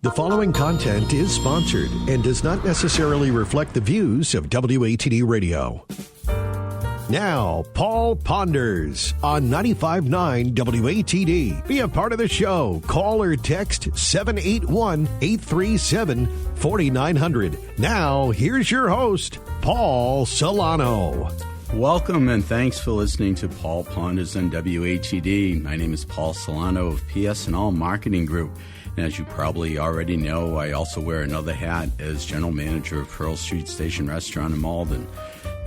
The following content is sponsored and does not necessarily reflect the views of WATD Radio. Now, Paul Ponders on 95.9 WATD. Be a part of the show. Call or text 781-837-4900. Now, here's your host, Paul Solano. Welcome and thanks for listening to Paul Ponders on WATD. My name is Paul Solano of PS&L Marketing Group. And as you probably already know, I also wear another hat as General Manager of Pearl Street Station Restaurant in Malden.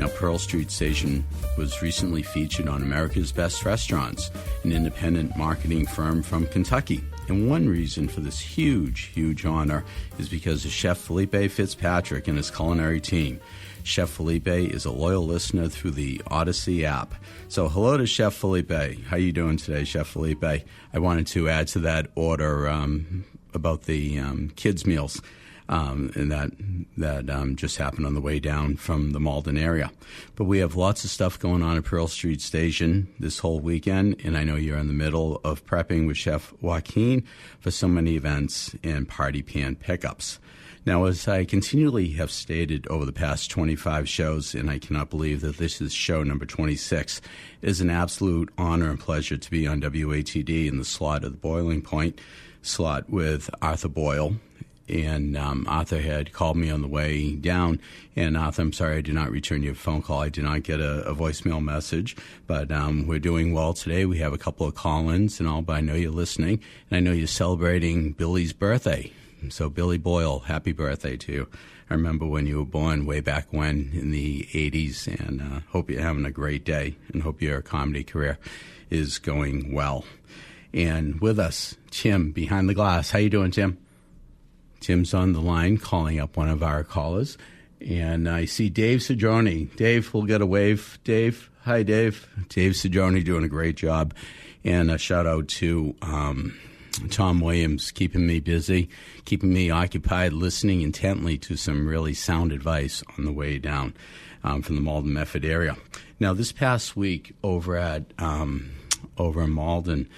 Now, Pearl Street Station was recently featured on America's Best Restaurants, an independent marketing firm from Kentucky. And one reason for this huge honor is because of Chef Felipe Fitzpatrick and his culinary team. Chef Felipe is a loyal listener through the Odyssey app. So hello to Chef Felipe. How you doing today, Chef Felipe? I wanted to add to that order about the kids' meals. And that just happened on the way down from the Malden area. But we have lots of stuff going on at Pearl Street Station this whole weekend, and I know you're in the middle of prepping with Chef Joaquin for so many events and party pan pickups. Now, as I continually have stated over the past 25 shows, and I cannot believe that this is show number 26, it is an absolute honor and pleasure to be on WATD in the slot of the Boiling Point slot with Arthur Boyle. And Arthur had called me on the way down. And Arthur, I'm sorry I did not return your phone call. I did not get a voicemail message. But we're doing well today. We have a couple of call-ins and all, but I know you're listening. And I know you're celebrating Billy's birthday. So Billy Boyle, happy birthday to you. I remember when you were born way back when in the 80s. And hope you're having a great day and hope your comedy career is going well. And with us, Tim, behind the glass. How you doing, Tim? Tim's on the line calling up one of our callers. And I see Dave Sojourny. Dave, we'll get a wave. Dave. Hi, Dave. Dave Sojourny doing a great job. And a shout out to Tom Williams, keeping me busy, keeping me occupied, listening intently to some really sound advice on the way down from the Malden Medford area. Now, this past week over in Malden,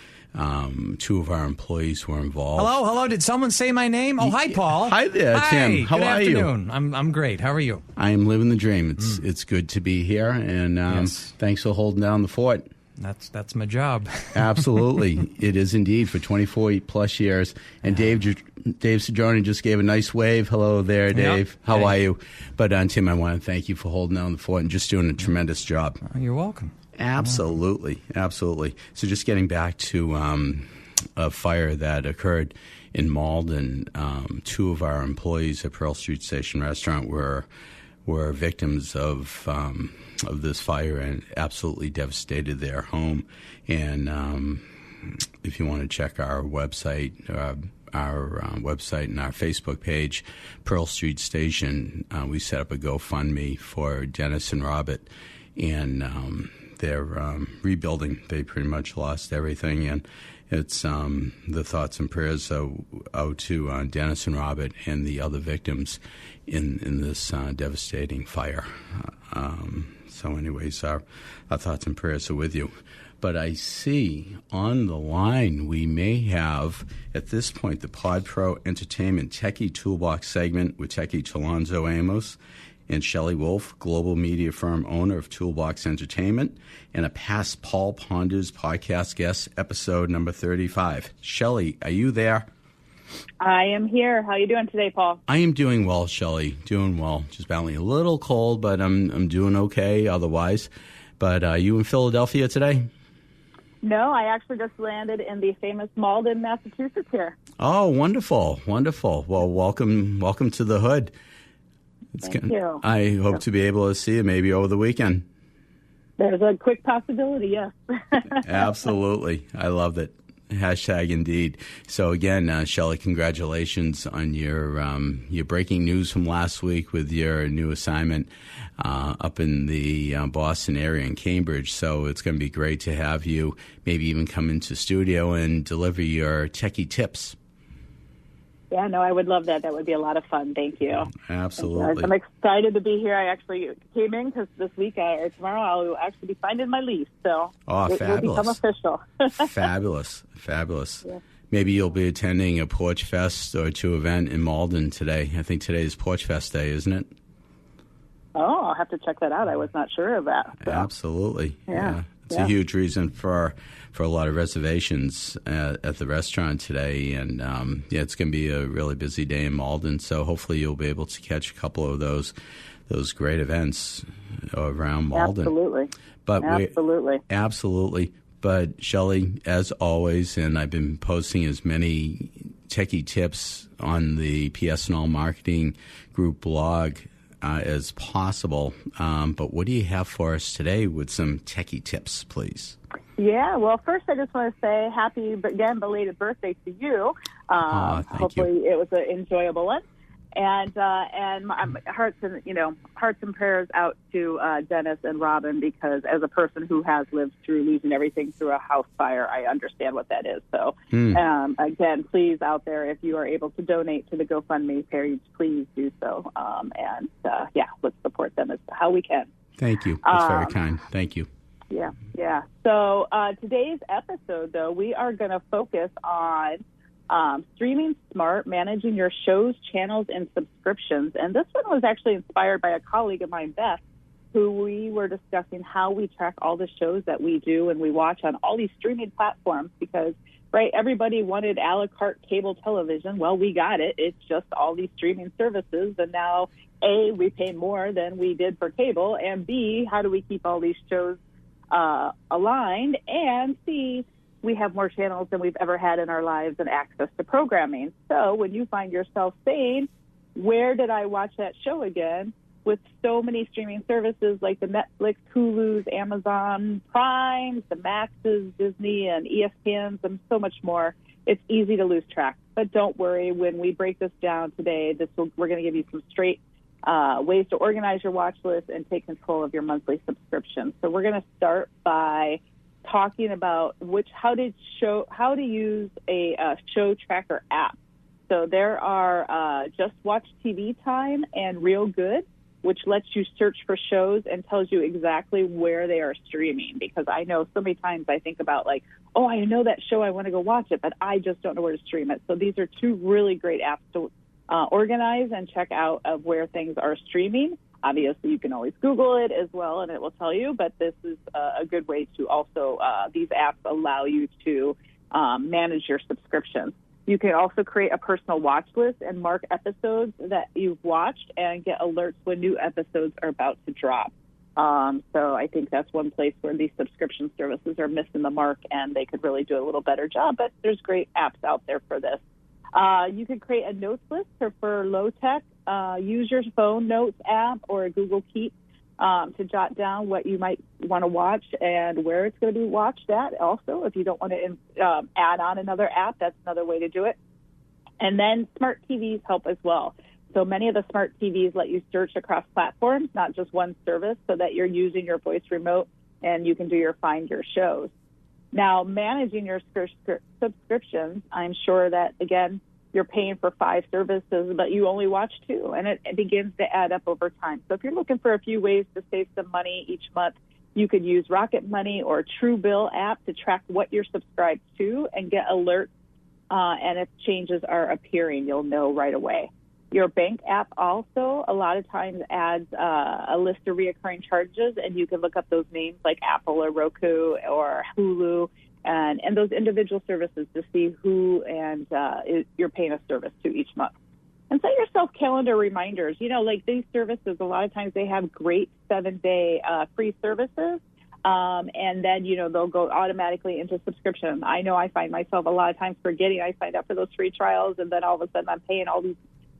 two of our employees were involved. Hello. Did someone say my name? Oh, hi, Paul. Hi there, Tim. How are you? Good afternoon. I'm great. How are you? I am living the dream. It's good to be here, and Yes. Thanks for holding down the fort. That's my job. Absolutely, it is indeed for 24 plus years. And Dave Sojourny just gave a nice wave. Hello there, Dave. Yep. How are you? But Tim, I want to thank you for holding down the fort and just doing a tremendous job. You're welcome. Absolutely. So just getting back to a fire that occurred in Malden, two of our employees at Pearl Street Station Restaurant were victims of this fire and absolutely devastated their home. And if you want to check our website, website and our Facebook page, Pearl Street Station, we set up a GoFundMe for Dennis and Robert, and they're rebuilding. They pretty much lost everything, and it's the thoughts and prayers out to Dennis and Robert and the other victims in this devastating fire. So anyways, our thoughts and prayers are with you. But I see on the line we may have, at this point, the Pod Pro Entertainment Techie Toolbox segment with Techie Chalonzo Amos and Shelley Wolf, global media firm owner of Toolbox Entertainment, and a past Paul Ponders podcast guest, episode number 35. Shelley, are you there? I am here. How are you doing today, Paul? I am doing well, Shelley. Doing well. Just battling a little cold, but I'm doing okay otherwise. But are you in Philadelphia today? No, I actually just landed in the famous Malden, Massachusetts here. Oh, wonderful. Well, welcome to the hood. Thank you. I hope to be able to see you maybe over the weekend. There's a quick possibility, yes. Absolutely. I love it. Hashtag indeed. So again, Shelley, congratulations on your breaking news from last week with your new assignment up in the Boston area in Cambridge. So it's going to be great to have you maybe even come into studio and deliver your techie tips. Yeah, no, I would love that. That would be a lot of fun. Thank you. Absolutely. I'm excited to be here. I actually came in because this week or tomorrow I'll actually be finding my lease. So fabulous. will become official. Fabulous. Yeah. maybe you'll be attending a Porch Fest or 2 event in Malden today. I think today is Porch Fest Day, isn't it? Oh, I'll have to check that out. I was not sure of that. So. Absolutely. Yeah. It's a huge reason for a lot of reservations at the restaurant today. And, it's going to be a really busy day in Malden. So hopefully you'll be able to catch a couple of those great events around Malden. Absolutely. But Absolutely. But Shelley, as always, and I've been posting as many techie tips on the PS&L Marketing Group blog as possible. But what do you have for us today with some techie tips, please? Yeah, well, first I just want to say happy, again, belated birthday to you. Thank hopefully you. It was an enjoyable one. And my hearts and prayers out to Dennis and Robin, because as a person who has lived through losing everything through a house fire, I understand what that is. So, again, please out there, if you are able to donate to the GoFundMe page, please do so. Let's support them as how we can. Thank you. That's very kind. Thank you. Yeah. So today's episode, though, we are going to focus on streaming smart, managing your shows, channels, and subscriptions. And this one was actually inspired by a colleague of mine, Beth, who we were discussing how we track all the shows that we do and we watch on all these streaming platforms because, right, everybody wanted a la carte cable television. Well, we got it. It's just all these streaming services. And now, A, we pay more than we did for cable. And B, how do we keep all these shows aligned? And C, we have more channels than we've ever had in our lives and access to programming. So when you find yourself saying, where did I watch that show again? With so many streaming services like the Netflix, Hulu's, Amazon Prime, the Maxes, Disney, and ESPNs, and so much more, it's easy to lose track. But don't worry, when we break this down today, we're going to give you some straight ways to organize your watch list and take control of your monthly subscription. So we're going to start by talking about how to use a show tracker app. So there are Just Watch TV Time and Real Good, which lets you search for shows and tells you exactly where they are streaming. Because I know so many times I think about I know that show, I want to go watch it, but I just don't know where to stream it. So these are 2 really great apps to organize and check out of where things are streaming. Obviously, you can always Google it as well, and it will tell you, but this is a good way to also, these apps allow you to manage your subscriptions. You can also create a personal watch list and mark episodes that you've watched and get alerts when new episodes are about to drop. So I think that's one place where these subscription services are missing the mark, and they could really do a little better job, but there's great apps out there for this. You can create a notes list for low-tech. Use your phone notes app or a Google Keep to jot down what you might want to watch and where it's going to be watched at. Also, if you don't want to add on another app, that's another way to do it. And then smart TVs help as well. So many of the smart TVs let you search across platforms, not just one service, so that you're using your voice remote and you can do your find your shows. Now, managing your subscriptions, I'm sure that, again, you're paying for 5 services, but you only watch 2, and it begins to add up over time. So if you're looking for a few ways to save some money each month, you could use Rocket Money or Truebill app to track what you're subscribed to and get alerts, and if changes are appearing, you'll know right away. Your bank app also a lot of times adds a list of reoccurring charges, and you can look up those names like Apple or Roku or Hulu and those individual services to see who and you're paying a service to each month. And set yourself calendar reminders. Like these services, a lot of times they have great 7-day free services, and then, they'll go automatically into subscription. I know I find myself a lot of times forgetting I signed up for those free trials, and then all of a sudden I'm paying all these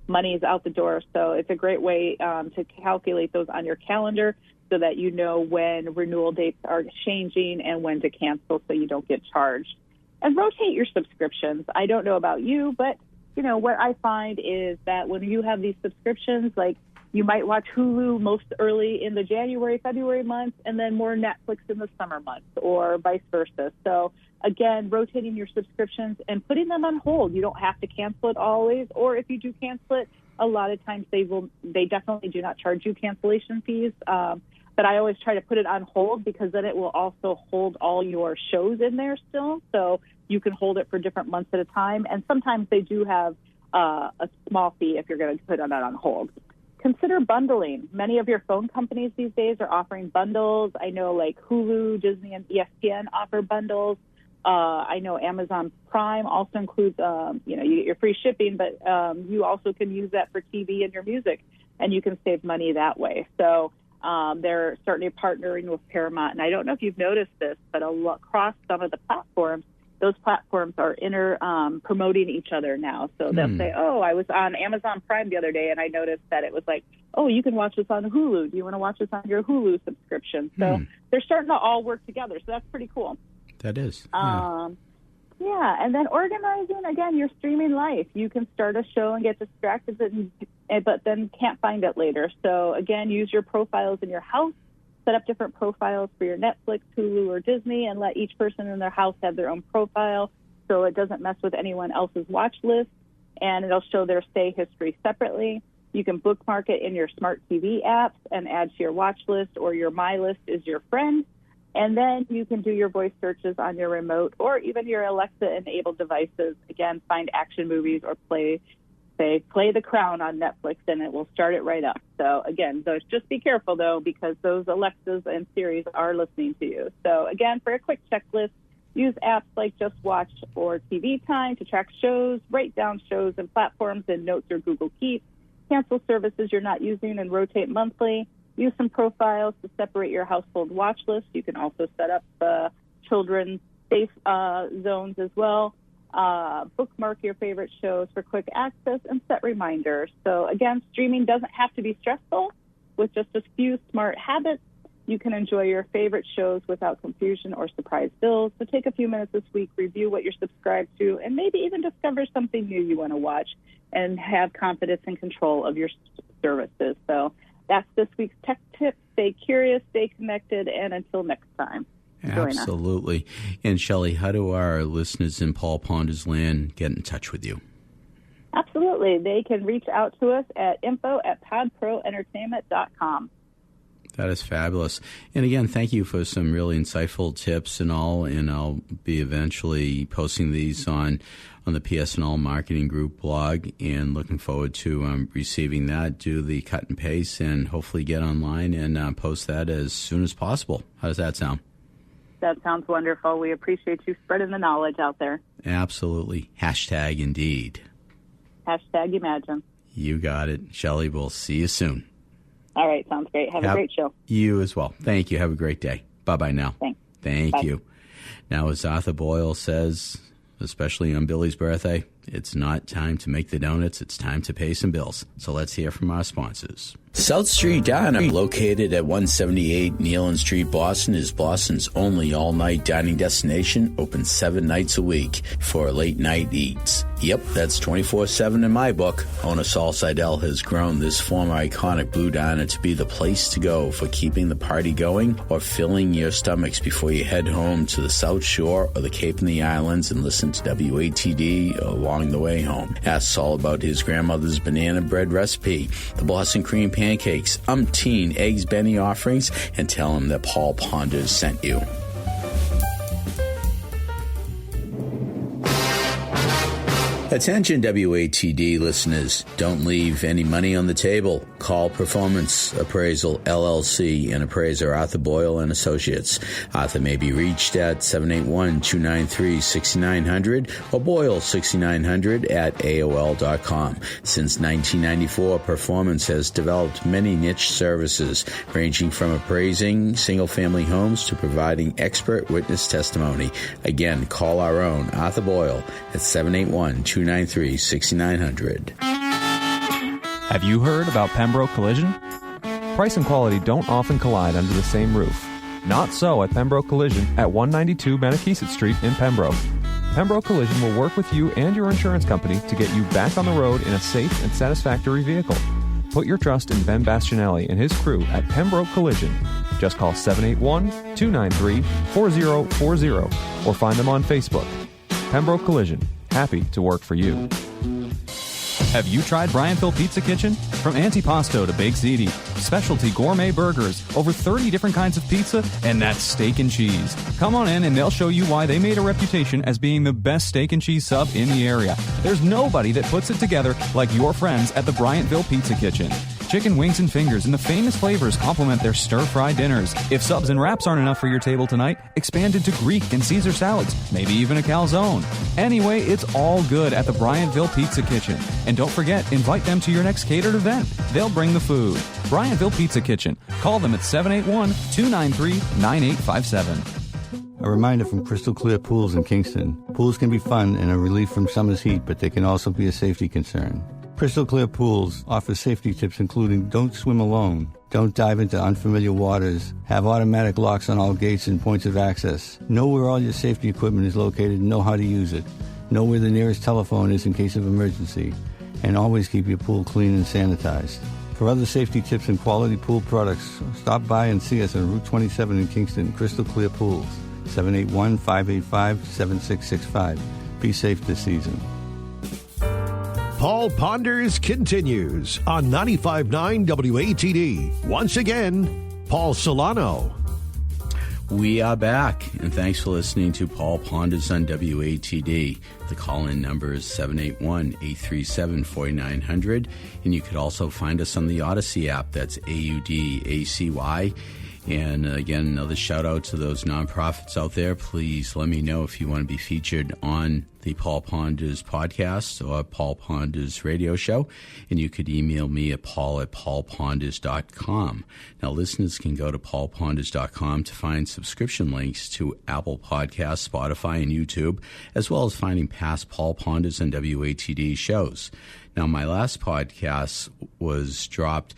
monies out the door. So it's a great way to calculate those on your calendar so that you know when renewal dates are changing and when to cancel so you don't get charged. And rotate your subscriptions. I don't know about you, but, what I find is that when you have these subscriptions, like you might watch Hulu most early in the January, February months, and then more Netflix in the summer months, or vice versa. So again, rotating your subscriptions and putting them on hold. You don't have to cancel it always, or if you do cancel it, a lot of times they definitely do not charge you cancellation fees. but I always try to put it on hold because then it will also hold all your shows in there still. So you can hold it for different months at a time. And sometimes they do have a small fee if you're going to put that on hold. Consider bundling. Many of your phone companies these days are offering bundles. I know like Hulu, Disney, and ESPN offer bundles. I know Amazon Prime also includes, you get your free shipping, but you also can use that for TV and your music, and you can save money that way. So they're certainly partnering with Paramount. And I don't know if you've noticed this, but across some of the platforms, those platforms are promoting each other now. So they'll say, oh, I was on Amazon Prime the other day, and I noticed that it was like, oh, you can watch this on Hulu. Do you want to watch this on your Hulu subscription? So they're starting to all work together. So that's pretty cool. That is. Yeah, and then organizing, again, your streaming life. You can start a show and get distracted, but then can't find it later. So, again, use your profiles in your house. Set up different profiles for your Netflix, Hulu, or Disney, and let each person in their house have their own profile so it doesn't mess with anyone else's watch list, and it'll show their stay history separately. You can bookmark it in your smart TV apps and add to your watch list, or your My List is your friend. And then you can do your voice searches on your remote or even your Alexa-enabled devices. Again, find action movies or play The Crown on Netflix, and it will start it right up. So, again, just be careful, though, because those Alexas and Siris are listening to you. So, again, for a quick checklist, use apps like Just Watch or TV Time to track shows, write down shows and platforms in Notes or Google Keep, cancel services you're not using and rotate monthly. Use some profiles to separate your household watch list. You can also set up children's safe zones as well. Bookmark your favorite shows for quick access and set reminders. So, again, streaming doesn't have to be stressful. With just a few smart habits, you can enjoy your favorite shows without confusion or surprise bills. So take a few minutes this week, review what you're subscribed to, and maybe even discover something new you want to watch and have confidence and control of your services. So that's this week's tech tip. Stay curious, stay connected, and until next time. Absolutely. And Shelley, how do our listeners in Paul Ponder's land get in touch with you? Absolutely. They can reach out to us at info@podproentertainment.com. That is fabulous. And again, thank you for some really insightful tips and all. And I'll be eventually posting these on the PS&All Marketing Group blog, and looking forward to receiving that, do the cut and paste, and hopefully get online and post that as soon as possible. How does that sound? That sounds wonderful. We appreciate you spreading the knowledge out there. Absolutely. Hashtag indeed. Hashtag imagine. You got it. Shelley, we'll see you soon. All right. Sounds great. Have a great show. You as well. Thank you. Have a great day. Bye-bye now. Thanks. Thank Bye. you. Now, as Arthur Boyle says, especially on Billy's birthday, it's not time to make the donuts. It's time to pay some bills. So let's hear from our sponsors. South Street Diner, located at 178 Nealon Street, Boston, is Boston's only all-night dining destination, open 7 nights a week for late-night eats. Yep, that's 24/7 in my book. Owner Saul Seidel has grown this former iconic Blue Diner to be the place to go for keeping the party going or filling your stomachs before you head home to the South Shore or the Cape and the Islands and listen to WATD along the way home. Ask Saul about his grandmother's banana bread recipe, the Boston cream pancakes, umpteen eggs Benny offerings, and tell him that Paul Ponders sent you. Attention WATD listeners, don't leave any money on the table. Call Performance Appraisal LLC and appraiser Arthur Boyle and Associates. Arthur may be reached at 781-293-6900 or Boyle6900 at AOL.com. Since 1994, Performance has developed many niche services ranging from appraising single-family homes to providing expert witness testimony. Again, call our own Arthur Boyle at 781-293-6900. Have you heard about Pembroke Collision? Price and quality don't often collide under the same roof. Not so at Pembroke Collision at 192 Manakesett Street in Pembroke. Pembroke Collision will work with you and your insurance company to get you back on the road in a safe and satisfactory vehicle. Put your trust in Ben Bastianelli and his crew at Pembroke Collision. Just call 781-293-4040 or find them on Facebook. Pembroke Collision, happy to work for you. Have you tried Bryanttville Pizza Kitchen? From antipasto to baked ziti, specialty gourmet burgers, over 30 different kinds of pizza, and that's steak and cheese. Come on in and they'll show you why they made a reputation as being the best steak and cheese sub in the area. There's nobody that puts it together like your friends at the Bryanttville Pizza Kitchen. Chicken wings and fingers and the famous flavors complement their stir-fry dinners. If subs and wraps aren't enough for your table tonight, expand into Greek and Caesar salads, maybe even a calzone. Anyway, it's all good at the Bryanttville Pizza Kitchen. And don't forget, invite them to your next catered event. They'll bring the food. Bryanttville Pizza Kitchen. Call them at 781-293-9857. A reminder from Crystal Clear Pools in Kingston. Pools can be fun and a relief from summer's heat, but they can also be a safety concern. Crystal Clear Pools offers safety tips including don't swim alone, don't dive into unfamiliar waters, have automatic locks on all gates and points of access, know where all your safety equipment is located and know how to use it, know where the nearest telephone is in case of emergency, and always keep your pool clean and sanitized. For other safety tips and quality pool products, stop by and see us on Route 27 in Kingston, Crystal Clear Pools, 781-585-7665. Be safe this season. Paul Ponders continues on 95.9 WATD. Once again, Paul Solano. We are back, and thanks for listening to Paul Ponders on WATD. The call-in number is 781-837-4900, and you could also find us on the Odyssey app. That's AUDACY. And again, another shout out to those nonprofits out there. Please let me know if you want to be featured on the Paul Ponders podcast or Paul Ponders radio show. And you could email me at paul@paulponders.com. Now, listeners can go to paulponders.com to find subscription links to Apple Podcasts, Spotify, and YouTube, as well as finding past Paul Ponders and WATD shows. Now, my last podcast was dropped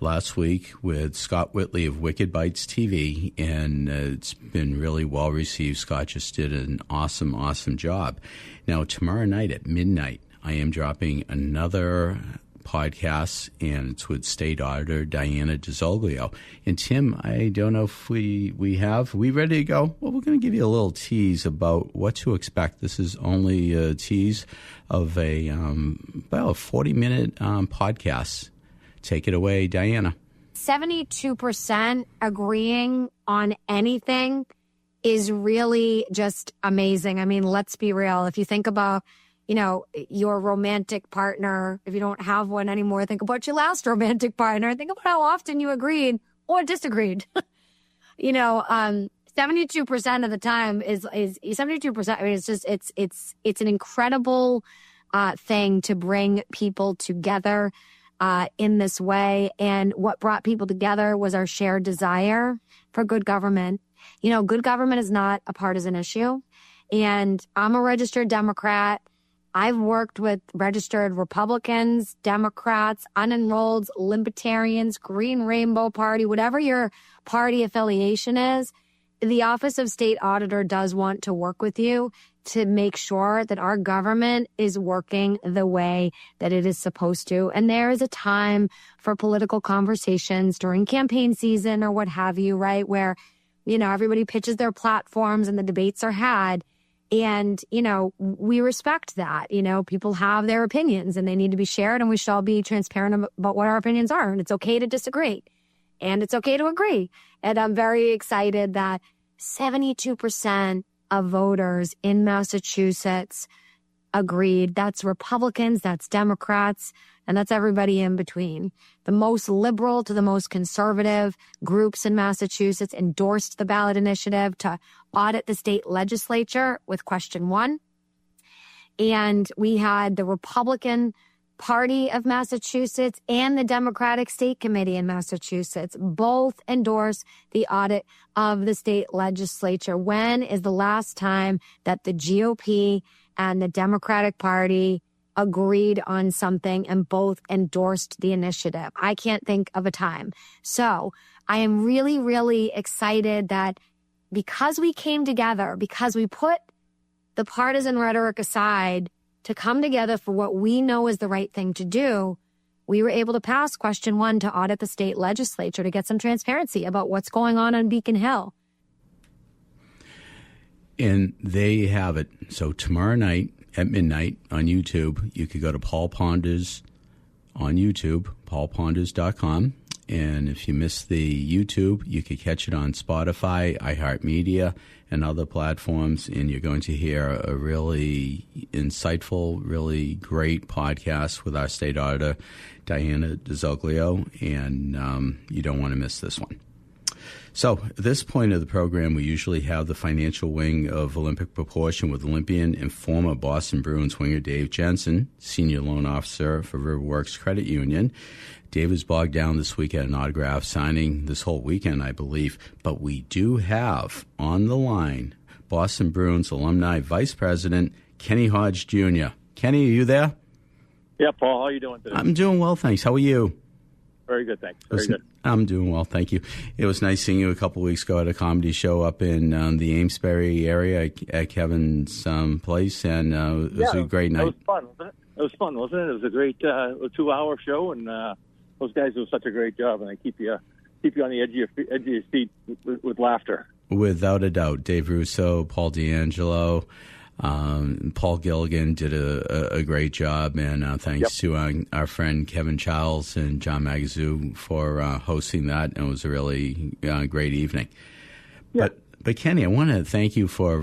last week with Scott Whitley of Wicked Bites TV, and it's been really well received. Scott just did an awesome job. Now, tomorrow night at midnight, I am dropping another podcast, and it's with State Auditor Diana DiZoglio. And Tim, I don't know if we ready to go? Well, we're going to give you a little tease about what to expect. This is only a tease of about a 40-minute podcast. Take it away, Diana. 72% agreeing on anything is really just amazing. I mean, let's be real. If you think about, your romantic partner, if you don't have one anymore, think about your last romantic partner. Think about how often you agreed or disagreed. 72% of the time is 72%. I mean, it's just, it's an incredible thing to bring people together in this way. And what brought people together was our shared desire for good government. Good government is not a partisan issue. And I'm a registered Democrat. I've worked with registered Republicans, Democrats, unenrolled, Libertarians, Green Rainbow Party, whatever your party affiliation is. The Office of State Auditor does want to work with you to make sure that our government is working the way that it is supposed to. And there is a time for political conversations during campaign season or what have you, right? Where, everybody pitches their platforms and the debates are had. And, we respect that. People have their opinions and they need to be shared, and we should all be transparent about what our opinions are. And it's okay to disagree and it's okay to agree. And I'm very excited that 72% of voters in Massachusetts agreed. That's Republicans, that's Democrats, and that's everybody in between. The most liberal to the most conservative groups in Massachusetts endorsed the ballot initiative to audit the state legislature with question 1. And we had the Republican Party of Massachusetts and the Democratic State Committee in Massachusetts both endorse the audit of the state legislature. When is the last time that the GOP and the Democratic Party agreed on something and both endorsed the initiative? I can't think of a time. So I am really, really excited that because we came together, because we put the partisan rhetoric aside to come together for what we know is the right thing to do, we were able to pass question 1 to audit the state legislature to get some transparency about what's going on Beacon Hill. And there you have it. So tomorrow night at midnight on YouTube. You could go to Paul Ponders on YouTube, paulponders.com. And if you miss the YouTube, you could catch it on Spotify, iHeartMedia, and other platforms. And you're going to hear a really insightful, really great podcast with our state auditor, Diana DeZoglio. And you don't want to miss this one. So at this point of the program, we usually have the financial wing of Olympic Proportion with Olympian and former Boston Bruins winger Dave Jensen, Senior Loan Officer for Riverworks Credit Union. Dave was bogged down this week at an autograph signing this whole weekend, I believe. But we do have on the line Boston Bruins alumni Vice President Kenny Hodge Jr. Kenny, are you there? Yeah, Paul, how are you doing today? I'm doing well, thanks. How are you? Very good, thanks. Very good. I'm doing well, thank you. It was nice seeing you a couple of weeks ago at a comedy show up in the Amesbury area at Kevin's place, and it was a great night. It was fun, wasn't it? It was fun, wasn't it? It was a great 2-hour show, and those guys do such a great job, and they keep you on the edge of your seat with laughter. Without a doubt. Dave Russo, Paul D'Angelo, Paul Gilligan did a great job, and thanks to our friend Kevin Charles and John Magazoo for hosting that. And it was a really great evening. Yeah. But Kenny, I want to thank you for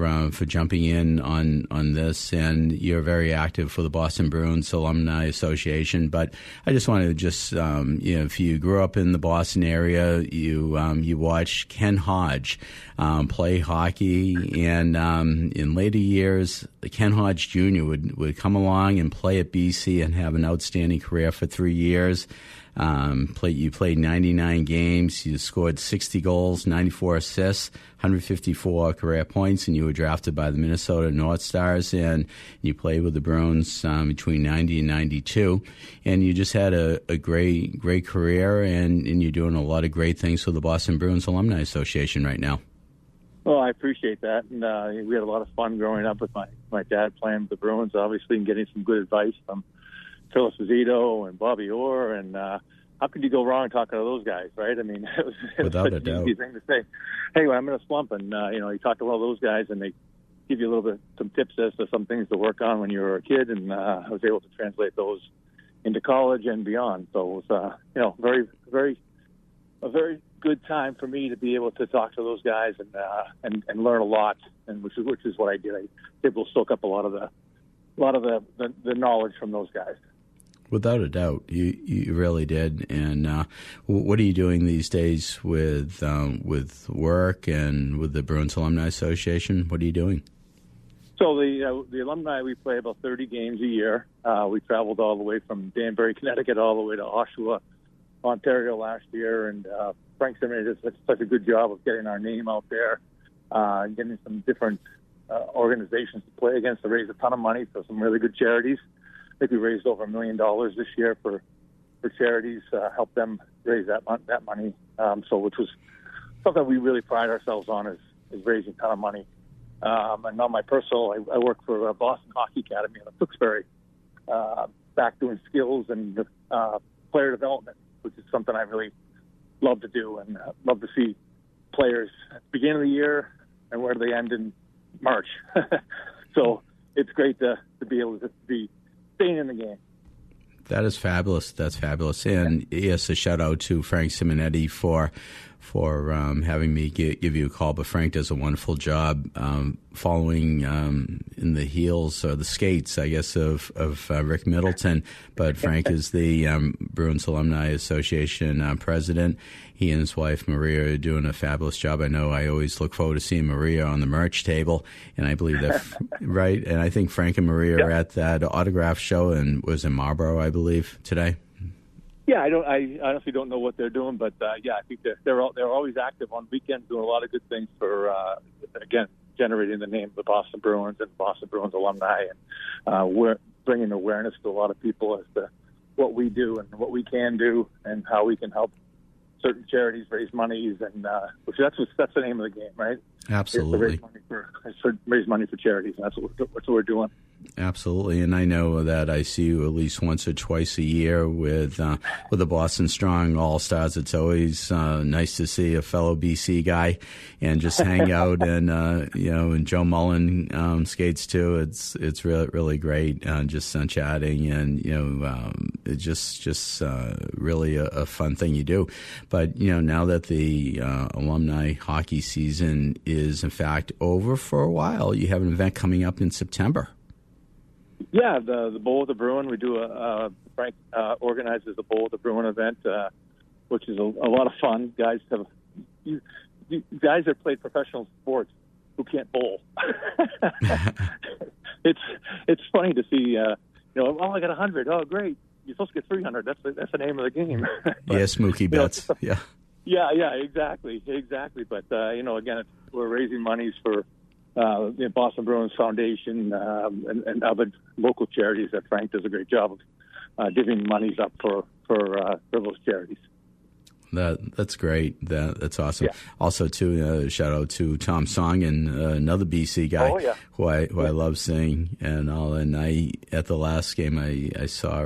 jumping in on this, and you're very active for the Boston Bruins Alumni Association. But I just wanted to if you grew up in the Boston area, you watched Ken Hodge play hockey, and in later years, Ken Hodge Jr. would come along and play at BC and have an outstanding career for 3 years. You played 99 games. You scored 60 goals, 94 assists, 154 career points, and you were drafted by the Minnesota North Stars. And you played with the Bruins between 90 and 92. And you just had a great career, and you're doing a lot of great things for the Boston Bruins Alumni Association right now. Well, I appreciate that, and we had a lot of fun growing up with my dad playing with the Bruins, obviously, and getting some good advice from Phil Esposito and Bobby Orr, and how could you go wrong talking to those guys, right? I mean, it was such an easy thing to say. Hey, I'm in a slump, and you talk to one of those guys, and they give you a little bit some tips as to some things to work on when you were a kid, and I was able to translate those into college and beyond. So it was, very, very a very good time for me to be able to talk to those guys and learn a lot, and which is what I did. I was able to soak up a lot of the knowledge from those guys. Without a doubt, you really did. And what are you doing these days with work and with the Bruins Alumni Association? What are you doing? So the alumni, we play about 30 games a year. We traveled all the way from Danbury, Connecticut, all the way to Oshawa, Ontario last year. And Frank Simon did such a good job of getting our name out there, getting some different organizations to play against to raise a ton of money for some really good charities. I think we raised over $1 million this year for charities, help them raise that money. Which was something we really pride ourselves on is raising a ton of money. And on my personal, I work for Boston Hockey Academy in Tewksbury, back doing skills and player development, which is something I really love to do and love to see players at the beginning of the year and where they end in March. So it's great to be able to be staying in the game. That is fabulous. That's fabulous. And yes, a shout out to Frank Simonetti for having me give you a call. But Frank does a wonderful job following in the heels or the skates, I guess, of Rick Middleton. But Frank is the Bruins Alumni Association president. He and his wife Maria are doing a fabulous job. I know I always look forward to seeing Maria on the merch table, and I believe that right. And I think Frank and Maria are at that autograph show and was in Marlborough, I believe, today. Yeah, I honestly don't know what they're doing, but I think they're always active on weekends, doing a lot of good things for again generating the name of the Boston Bruins and Boston Bruins alumni, and we're bringing awareness to a lot of people as to what we do and what we can do and how we can help certain charities raise monies, and which that's the name of the game, right? Absolutely. Raise money for charities, and that's what we're doing. Absolutely, and I know that I see you at least once or twice a year with the Boston Strong All-Stars. It's always nice to see a fellow BC guy and just hang out, and and Joe Mullen skates too. It's really great, just chatting, and it's just really a fun thing you do. But now that the alumni hockey season is in fact over for a while, you have an event coming up in September. Yeah, the Bowl of the Bruin. We do Frank organizes the Bowl of the Bruin event, which is a lot of fun. Guys that played professional sports who can't bowl. It's funny to see. I got 100. Oh, great! You're supposed to get 300. That's the name of the game. But, yes, Mookie Betts. Yeah. Yeah, exactly. But again, we're raising monies for the Boston Bruins Foundation and other local charities that Frank does a great job of divvying monies up for those charities. That's great. That's awesome. Yeah. Also, too, shout out to Tom Songen, another BC guy who I love seeing and all. And at the last game I saw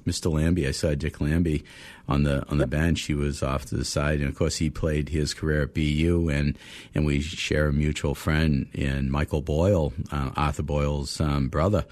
Mr. Lambie. I saw Dick Lambie on the bench. He was off to the side, and of course he played his career at BU, and we share a mutual friend in Michael Boyle, Arthur Boyle's brother.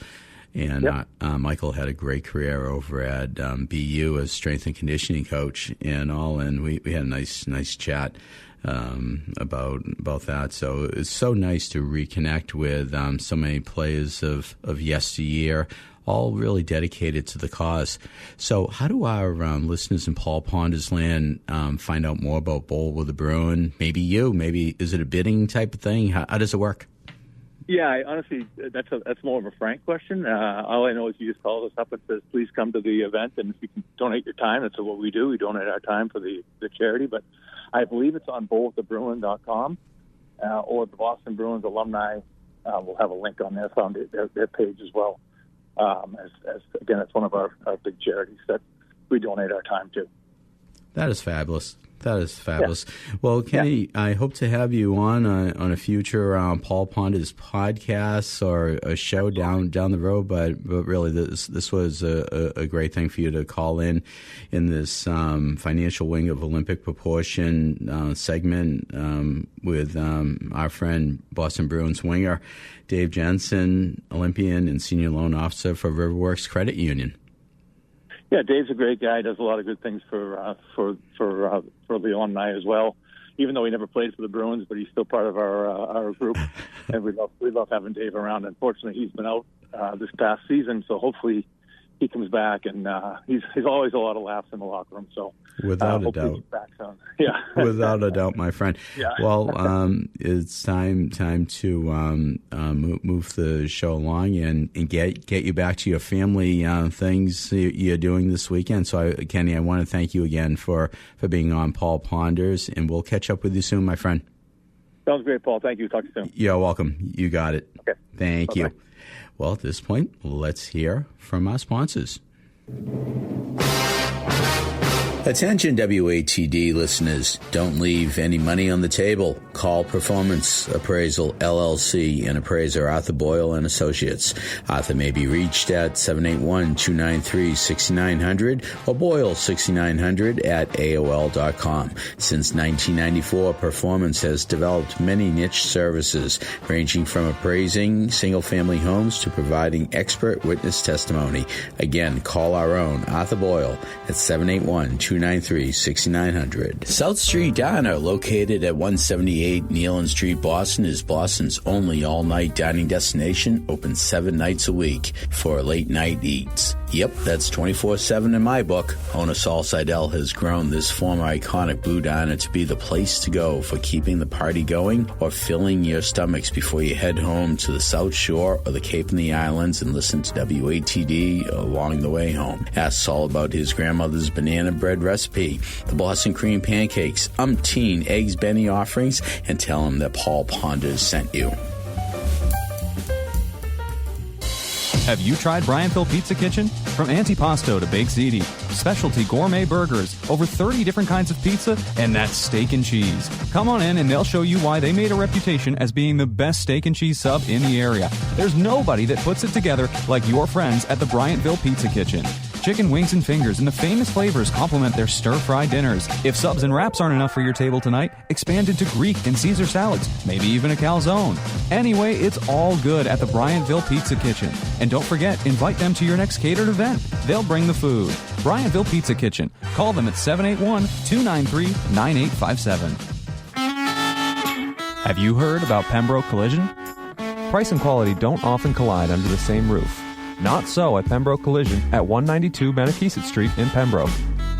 And Michael had a great career over at BU as strength and conditioning coach and all, and we had a nice chat about that. So it's so nice to reconnect with so many players of yesteryear, all really dedicated to the cause. So how do our listeners in Paul Ponders land find out more about Bowl with the Bruin? Maybe is it a bidding type of thing? How does it work? Yeah, honestly, that's more of a Frank question. All I know is you just call us up and says, please come to the event, and if you can donate your time, that's what we do. We donate our time for the charity. But I believe it's on bowlwiththebruin.com or the Boston Bruins alumni will have a link on their page as well. As again, it's one of our big charities that we donate our time to. That is fabulous. Yeah. Well, Kenny, I hope to have you on a future Paul Ponders podcast or a show down the road. But really, this was a great thing for you to call in this financial wing of Olympic Proportion segment with our friend Boston Bruins winger Dave Jensen, Olympian and senior loan officer for Riverworks Credit Union. Yeah, Dave's a great guy. Does a lot of good things for the alumni as well. Even though he never played for the Bruins, but he's still part of our group, and we love having Dave around. Unfortunately, he's been out this past season, so hopefully he comes back, and he's always a lot of laughs in the locker room. So without a doubt, he's back soon. Yeah, without a doubt, my friend. Yeah. Well, it's time to move the show along and get you back to your family things you're doing this weekend. So, Kenny, I want to thank you again for being on Paul Ponders, and we'll catch up with you soon, my friend. Sounds great, Paul. Thank you. Talk to you soon. You're welcome. You got it. Okay. Thank Bye-bye. you. Well, at this point, let's hear from our sponsors. Attention WATD listeners, don't leave any money on the table. Call Performance Appraisal LLC and appraiser Arthur Boyle and Associates. Arthur may be reached at 781-293-6900 or Boyle6900 at AOL.com. Since 1994, Performance has developed many niche services ranging from appraising single-family homes to providing expert witness testimony. Again, call our own Arthur Boyle at 781-293-6900. South Street Diner, located at 178 Nealon Street, Boston, is Boston's only all-night dining destination, open 7 nights a week for late-night eats. Yep, that's 24/7 in my book. Owner Saul Seidel has grown this former iconic Blue Diner to be the place to go for keeping the party going or filling your stomachs before you head home to the South Shore or the Cape and the Islands and listen to WATD along the way home. Ask Saul about his grandmother's banana bread recipe, the Boston cream pancakes, umpteen eggs Benny offerings, and tell him that Paul Ponders sent you. Have you tried Bryantville Pizza Kitchen? From antipasto to baked ziti, specialty gourmet burgers, over 30 different kinds of pizza, and that's steak and cheese. Come on in and they'll show you why they made a reputation as being the best steak and cheese sub in the area. There's nobody that puts it together like your friends at the Bryantville Pizza Kitchen. Chicken wings and fingers and the famous flavors complement their stir-fry dinners. If subs and wraps aren't enough for your table tonight, expand into Greek and Caesar salads, maybe even a calzone. Anyway, it's all good at the Bryantville Pizza Kitchen. And don't forget, invite them to your next catered event. They'll bring the food. Bryantville Pizza Kitchen. Call them at 781-293-9857. Have you heard about Pembroke Collision? Price and quality don't often collide under the same roof. Not so at Pembroke Collision at 192 Manakesett Street in Pembroke.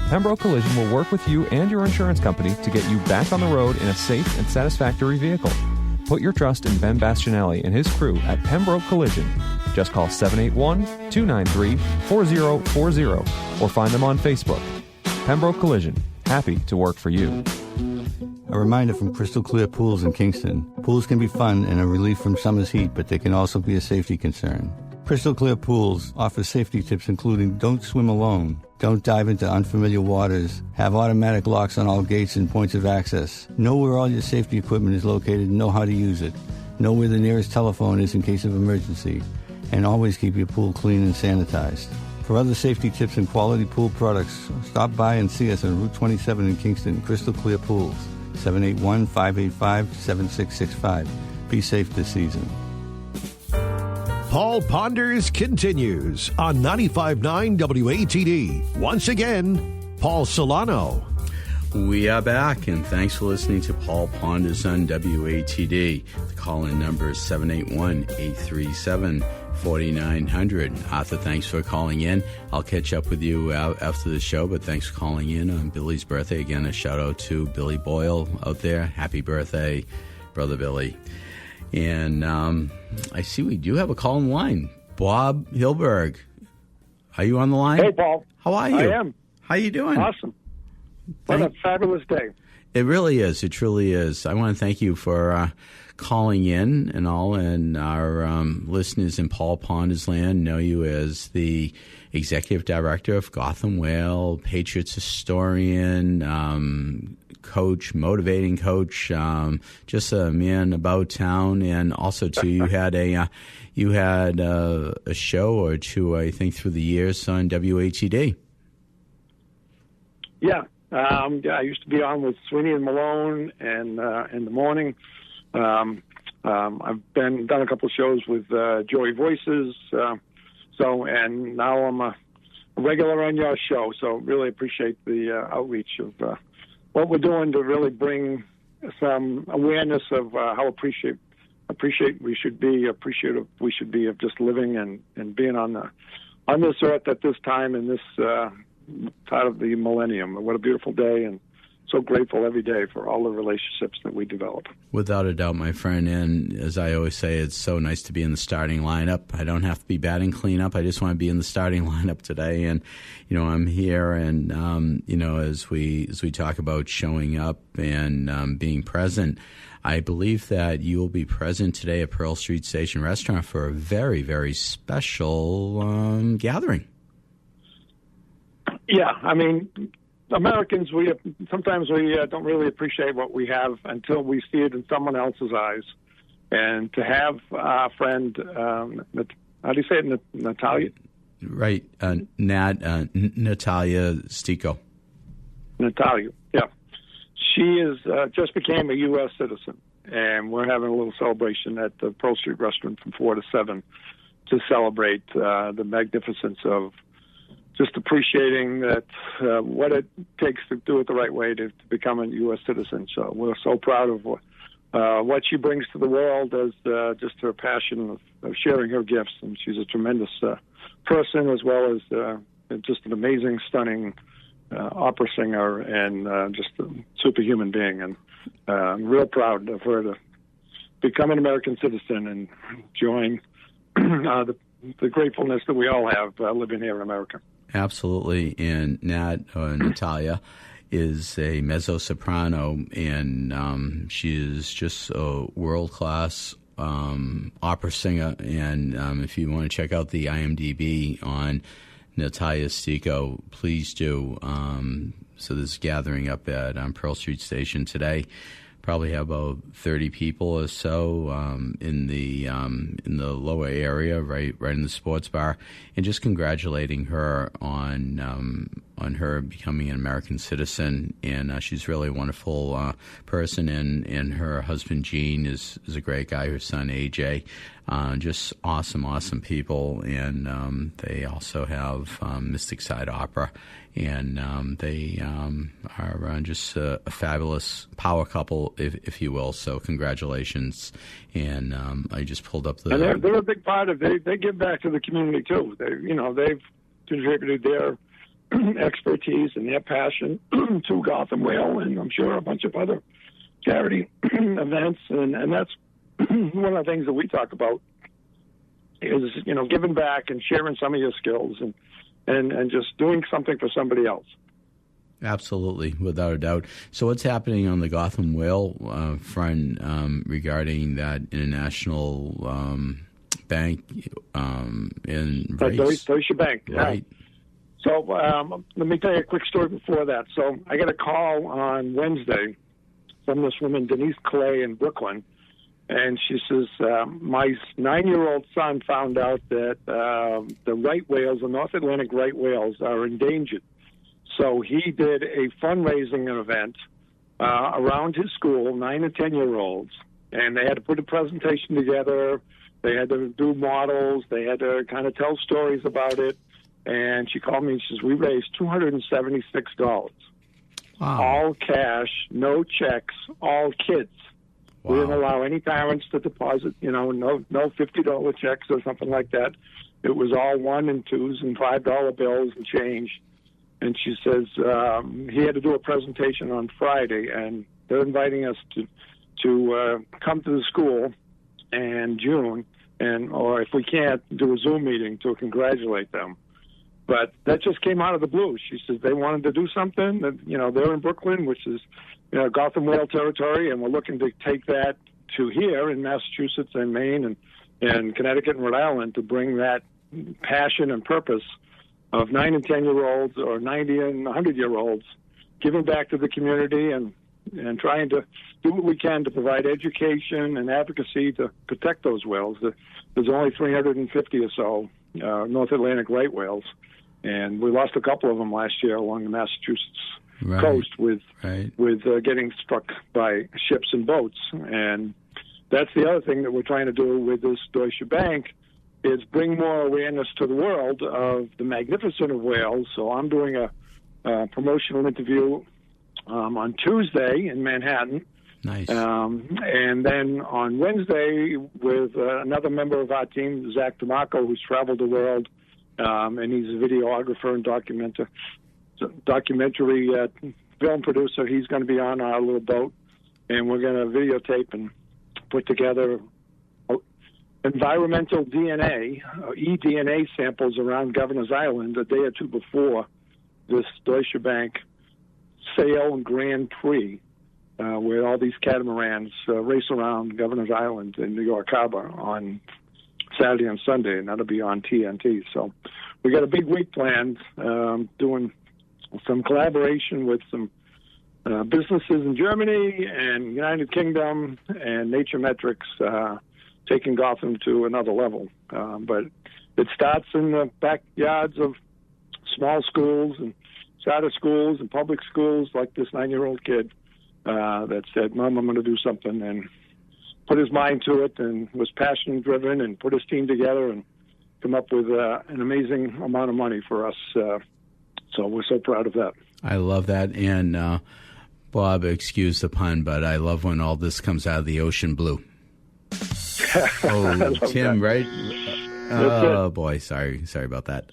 Pembroke Collision will work with you and your insurance company to get you back on the road in a safe and satisfactory vehicle. Put your trust in Ben Bastianelli and his crew at Pembroke Collision. Just call 781-293-4040 or find them on Facebook. Pembroke Collision, happy to work for you. A reminder from Crystal Clear Pools in Kingston. Pools can be fun and a relief from summer's heat, but they can also be a safety concern. Crystal Clear Pools offers safety tips including don't swim alone, don't dive into unfamiliar waters, have automatic locks on all gates and points of access, know where all your safety equipment is located and know how to use it, know where the nearest telephone is in case of emergency, and always keep your pool clean and sanitized. For other safety tips and quality pool products, stop by and see us on Route 27 in Kingston, Crystal Clear Pools, 781-585-7665. Be safe this season. Paul Ponders continues on 95.9 WATD. Once again, Paul Solano. We are back, and thanks for listening to Paul Ponders on WATD. The call-in number is 781-837-4900. Arthur, thanks for calling in. I'll catch up with you after the show, but thanks for calling in on Billy's birthday. Again, a shout-out to Billy Boyle out there. Happy birthday, Brother Billy. And I see we do have a call in line. Bob Hilberg. Are you on the line? Hey, Paul. How are you? I am. How you doing? Awesome. What a fabulous day. It really is. It truly is. I want to thank you for calling in and all, and our listeners in Paul Ponders land know you as the Executive Director of Gotham Whale, Patriots historian, coach, motivating coach, just a man about town, and also too you had a show or two, I think, through the years on WATD. Yeah, I used to be on with Sweeney and Malone, and in the morning, I've done a couple of shows with Joey Voices, and now I'm a regular on your show. So really appreciate the outreach of what we're doing to really bring some awareness of how appreciative we should be, appreciative we should be of just living and being on this earth at this time in this part of the millennium. What a beautiful day, and so grateful every day for all the relationships that we develop. Without a doubt, my friend, and as I always say, it's so nice to be in the starting lineup. I don't have to be batting cleanup. I just want to be in the starting lineup today, and I'm here, and as we talk about showing up and being present, I believe that you will be present today at Pearl Street Station Restaurant for a very, very special gathering. Yeah, I mean, Americans, sometimes we don't really appreciate what we have until we see it in someone else's eyes. And to have our friend, how do you say it, Natalia? Right, Natalia Stico. Natalia, yeah. She just became a U.S. citizen, and we're having a little celebration at the Pearl Street Restaurant from 4 to 7 to celebrate the magnificence of just appreciating that what it takes to do it the right way to become a U.S. citizen. So we're so proud of what she brings to the world as just her passion of sharing her gifts. And she's a tremendous person, as well as just an amazing, stunning opera singer and just a superhuman being. And I'm real proud of her to become an American citizen and join the gratefulness that we all have living here in America. Absolutely. And Natalia is a mezzo-soprano, and she is just a world-class opera singer, and if you want to check out the IMDb on Natalia Stico, please do. So this gathering up at Pearl Street Station today. Probably have about 30 people or so in the lower area, right in the sports bar, and just congratulating her on her becoming an American citizen. And she's really a wonderful person, and her husband Gene is a great guy. Her son AJ, just awesome people. And they also have Mystic Side Opera. And they are just a fabulous power couple, if you will. So congratulations. And I just pulled up the... And they're a big part of it. They give back to the community, too. They've contributed their expertise and their passion to Gotham Whale, and I'm sure a bunch of other charity events. And that's one of the things that we talk about is, giving back and sharing some of your skills and just doing something for somebody else. Absolutely, without a doubt. So what's happening on the Gotham Whale front regarding that international bank in race? Deutsche Bank, right. Yeah. So let me tell you a quick story before that. So I got a call on Wednesday from this woman, Denise Clay in Brooklyn, and she says, my 9-year-old son found out that the right whales, the North Atlantic right whales, are endangered. So he did a fundraising event around his school, 9 and 10-year-olds, and they had to put a presentation together. They had to do models. They had to kind of tell stories about it. And she called me and she says, we raised $276. Wow. All cash, no checks, all kids. Wow. We didn't allow any parents to deposit, no $50 checks or something like that. It was all 1 and 2s and $5 bills and change. And she says he had to do a presentation on Friday, and they're inviting us to come to the school in June, or if we can't, do a Zoom meeting to congratulate them. But that just came out of the blue. She says they wanted to do something. That, they're in Brooklyn, which is Gotham Whale territory, and we're looking to take that to here in Massachusetts and Maine and Connecticut and Rhode Island to bring that passion and purpose of 9 and 10-year-olds or 90 and 100-year-olds giving back to the community and trying to do what we can to provide education and advocacy to protect those whales. There's only 350 or so North Atlantic right whales, and we lost a couple of them last year along the Massachusetts coast with getting struck by ships and boats. And that's the other thing that we're trying to do with this Deutsche Bank is bring more awareness to the world of the magnificence of whales. So I'm doing a promotional interview on Tuesday in Manhattan. Nice. And then on Wednesday with another member of our team, Zach DeMarco, who's traveled the world, and he's a videographer and documentary film producer. He's going to be on our little boat, and we're going to videotape and put together environmental DNA, eDNA samples around Governor's Island a day or two before this Deutsche Bank Sail and Grand Prix, where all these catamarans race around Governor's Island in New York Harbor on Saturday and Sunday, and that'll be on TNT. So we got a big week planned, doing some collaboration with some businesses in Germany and United Kingdom and Nature Metrics, taking Gotham to another level. But it starts in the backyards of small schools and charter schools and public schools, like this 9-year-old kid that said, Mom, I'm going to do something, and put his mind to it and was passion-driven and put his team together and come up with an amazing amount of money for us. So we're so proud of that. I love that. And Bob, excuse the pun, but I love when all this comes out of the ocean blue. Oh, Tim, that. Right? Oh, boy, sorry about that.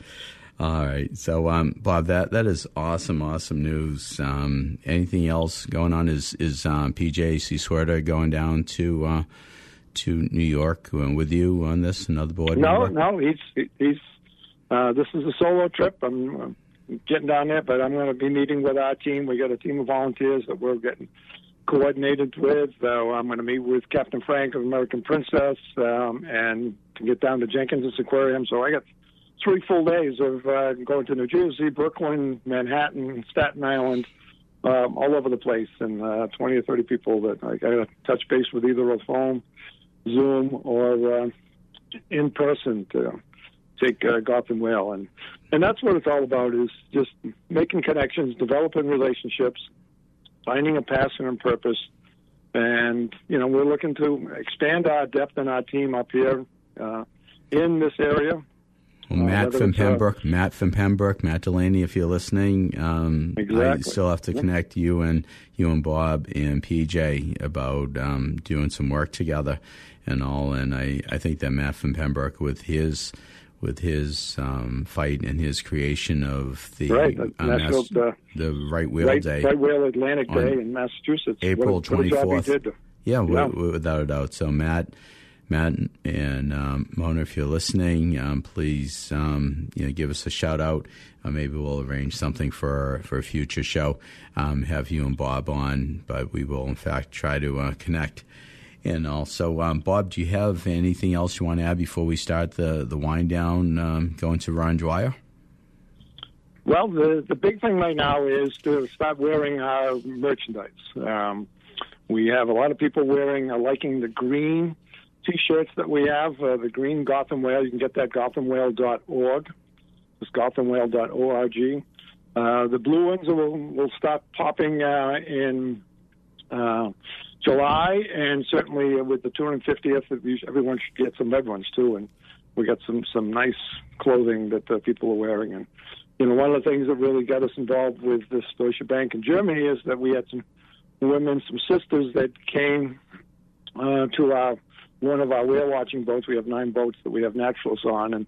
All right, so Bob, that is awesome news. Anything else going on? Is PJ Cisuerta going down to New York with you on this? Another board member? No, he's this is a solo trip. I'm getting down there, but I'm going to be meeting with our team. We got a team of volunteers that we're getting coordinated with. I'm going to meet with Captain Frank of American Princess and to get down to Jenkins' Aquarium. So I got 3 full days of going to New Jersey, Brooklyn, Manhattan, Staten Island, all over the place, and 20 or 30 people that I got to touch base with either on phone, Zoom, or in person to take Gotham Whale. And that's what it's all about, is just making connections, developing relationships, finding a passion and purpose. And, we're looking to expand our depth in our team up here in this area. Well, Matt from Pembroke, Matt Delaney, if you're listening, exactly. I still have to connect you and Bob and PJ about doing some work together and all. And I think that Matt from Pembroke with his fight and his creation of the the Right Whale Day, Right Whale Atlantic Day in Massachusetts, April 24th. Yeah, without a doubt. So Matt and Mona, if you're listening, please give us a shout out. Maybe we'll arrange something for a future show. Have you and Bob on, but we will in fact try to connect. And also, Bob, do you have anything else you want to add before we start the wind down, going to Ron Dwyer? Well, the big thing right now is to start wearing our merchandise. We have a lot of people liking the green T-shirts that we have, the green Gotham Whale. You can get that at gothamwhale.org. It's gothamwhale.org. The blue ones will start popping in July, and certainly with the 250th, everyone should get some red ones too. And we got some nice clothing that people are wearing. And one of the things that really got us involved with this Deutsche Bank in Germany is that we had some women, some sisters that came to one of our whale watching boats. We have 9 boats that we have naturalists on, and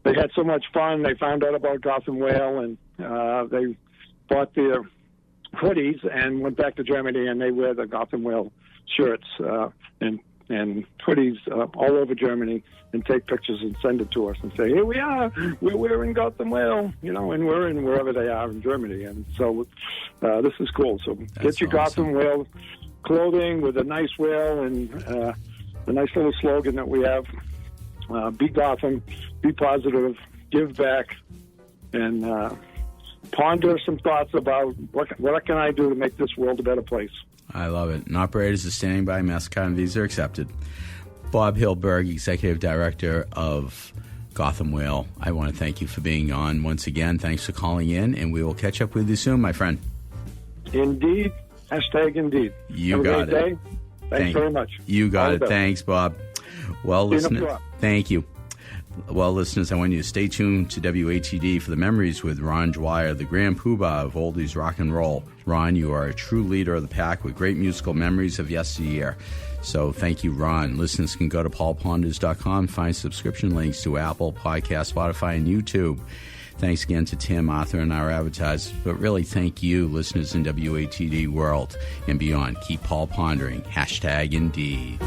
they had so much fun. They found out about Gotham Whale, and they bought their hoodies and went back to Germany, and they wear the Gotham Whale shirts and hoodies all over Germany, and take pictures and send it to us and say, here we are, we're wearing Gotham Whale, and we're in wherever they are in Germany. And so this is cool. So get your Gotham Whale clothing with a nice whale and the nice little slogan that we have, be Gotham, be positive, give back, and ponder some thoughts about what can I do to make this world a better place. I love it. And operators are standing by. MasterCard and Visa are accepted. Bob Hilberg, Executive Director of Gotham Whale, I want to thank you for being on once again. Thanks for calling in, and we will catch up with you soon, my friend. Indeed. Hashtag indeed. You got it. Day. Thanks very much. You got it. Thanks, Bob. Well, listeners, thank you. Well, listeners, I want you to stay tuned to WATD for the memories with Ron Dwyer, the grand poobah of oldies rock and roll. Ron, you are a true leader of the pack with great musical memories of yesteryear. So thank you, Ron. Listeners can go to paulponders.com, find subscription links to Apple, Podcast, Spotify, and YouTube. Thanks again to Tim, Arthur, and our advertisers. But really, thank you, listeners in WATD world and beyond. Keep Paul pondering. Hashtag indeed.